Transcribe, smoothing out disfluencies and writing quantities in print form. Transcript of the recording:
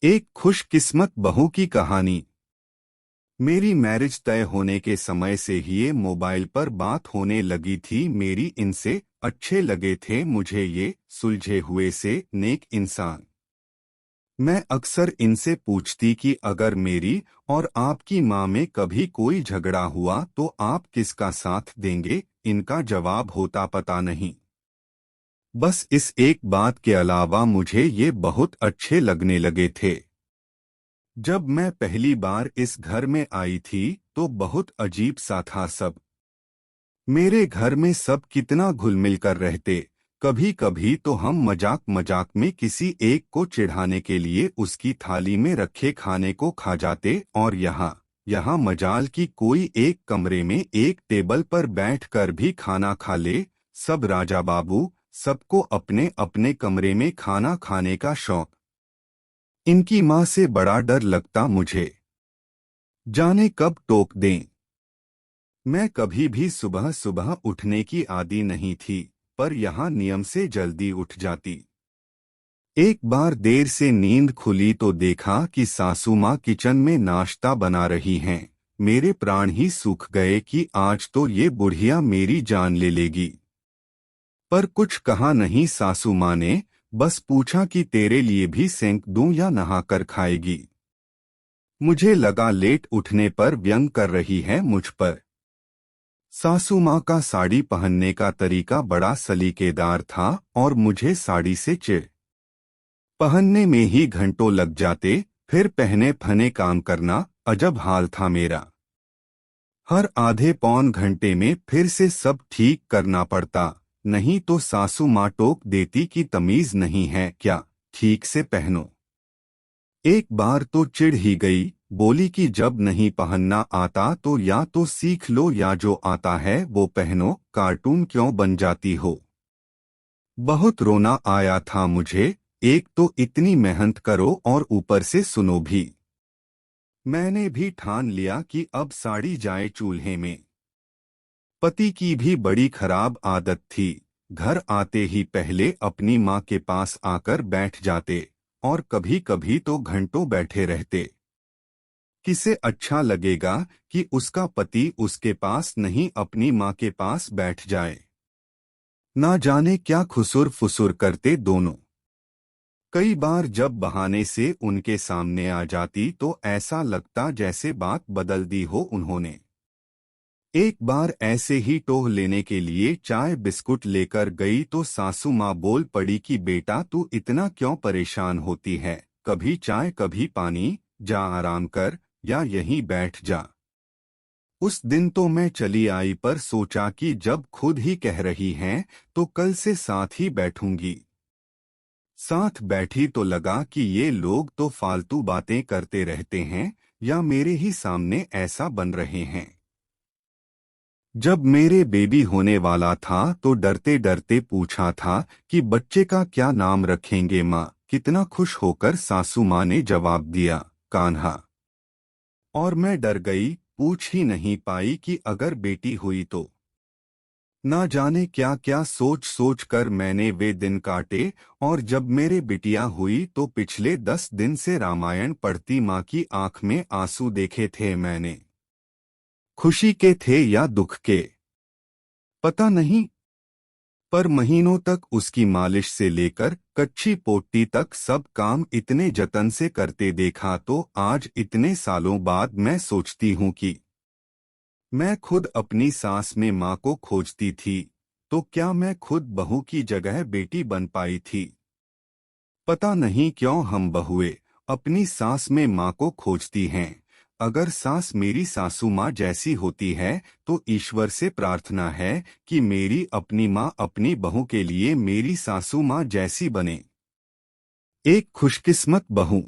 एक खुशकिस्मत बहू की कहानी। मेरी मैरिज तय होने के समय से ही ये मोबाइल पर बात होने लगी थी। मेरी इनसे अच्छे लगे थे मुझे ये सुलझे हुए से नेक इंसान। मैं अक्सर इनसे पूछती कि अगर मेरी और आपकी माँ में कभी कोई झगड़ा हुआ तो आप किसका साथ देंगे। इनका जवाब होता पता नहीं। बस इस एक बात के अलावा मुझे ये बहुत अच्छे लगने लगे थे। जब मैं पहली बार इस घर में आई थी तो बहुत अजीब सा था सब। मेरे घर में सब कितना घुल मिल कर रहते। कभी कभी तो हम मजाक मजाक में किसी एक को चिढ़ाने के लिए उसकी थाली में रखे खाने को खा जाते। और यहाँ मजाल की कोई एक कमरे में एक टेबल पर बैठकर भी खाना खा ले। सब राजा बाबू, सबको अपने अपने कमरे में खाना खाने का शौक। इनकी माँ से बड़ा डर लगता मुझे, जाने कब टोक दें। मैं कभी भी सुबह सुबह उठने की आदी नहीं थी, पर यहाँ नियम से जल्दी उठ जाती। एक बार देर से नींद खुली तो देखा कि सासू माँ किचन में नाश्ता बना रही हैं। मेरे प्राण ही सूख गए कि आज तो ये बुढ़िया मेरी जान ले लेगी। पर कुछ कहा नहीं सासू माँ ने, बस पूछा कि तेरे लिए भी सेंक दूं या नहाकर खाएगी। मुझे लगा लेट उठने पर व्यंग कर रही है मुझ पर। सासू माँ का साड़ी पहनने का तरीका बड़ा सलीकेदार था और मुझे साड़ी से चिढ़। पहनने में ही घंटों लग जाते, फिर पहने फने काम करना अजब हाल था मेरा। हर आधे पौन घंटे में फिर से सब ठीक करना पड़ता, नहीं तो सासू माँ टोक देती कि तमीज नहीं है क्या, ठीक से पहनो। एक बार तो चिढ़ ही गई, बोली कि जब नहीं पहनना आता तो या तो सीख लो या जो आता है वो पहनो, कार्टून क्यों बन जाती हो। बहुत रोना आया था मुझे। एक तो इतनी मेहनत करो और ऊपर से सुनो भी। मैंने भी ठान लिया कि अब साड़ी जाए चूल्हे में। पति की भी बड़ी खराब आदत थी। घर आते ही पहले अपनी माँ के पास आकर बैठ जाते, और कभी कभी तो घंटों बैठे रहते। किसे अच्छा लगेगा कि उसका पति उसके पास नहीं अपनी माँ के पास बैठ जाए। ना जाने क्या खुसुर फुसुर करते दोनों। कई बार जब बहाने से उनके सामने आ जाती तो ऐसा लगता जैसे बात बदल दी हो उन्होंने। एक बार ऐसे ही टोह लेने के लिए चाय बिस्कुट लेकर गई तो सासू माँ बोल पड़ी कि बेटा तू इतना क्यों परेशान होती है, कभी चाय कभी पानी, जा आराम कर या यहीं बैठ जा। उस दिन तो मैं चली आई, पर सोचा कि जब खुद ही कह रही हैं तो कल से साथ ही बैठूंगी। साथ बैठी तो लगा कि ये लोग तो फालतू बातें करते रहते हैं या मेरे ही सामने ऐसा बन रहे हैं। जब मेरे बेबी होने वाला था तो डरते डरते पूछा था कि बच्चे का क्या नाम रखेंगे माँ। कितना खुश होकर सासू माँ ने जवाब दिया, कान्हा। और मैं डर गई, पूछ ही नहीं पाई कि अगर बेटी हुई तो। ना जाने क्या क्या सोच सोच कर मैंने वे दिन काटे। और जब मेरे बिटिया हुई तो पिछले 10 दिन से रामायण पढ़ती माँ की आंख में आंसू देखे थे मैंने। खुशी के थे या दुख के पता नहीं, पर महीनों तक उसकी मालिश से लेकर कच्ची पोट्टी तक सब काम इतने जतन से करते देखा तो आज इतने सालों बाद मैं सोचती हूँ कि मैं खुद अपनी सास में माँ को खोजती थी तो क्या मैं खुद बहू की जगह बेटी बन पाई थी। पता नहीं क्यों हम बहुएं अपनी सास में माँ को खोजती हैं। अगर सास मेरी सासू माँ जैसी होती है तो ईश्वर से प्रार्थना है कि मेरी अपनी माँ अपनी बहू के लिए मेरी सासू माँ जैसी बने। एक खुशकिस्मत बहू।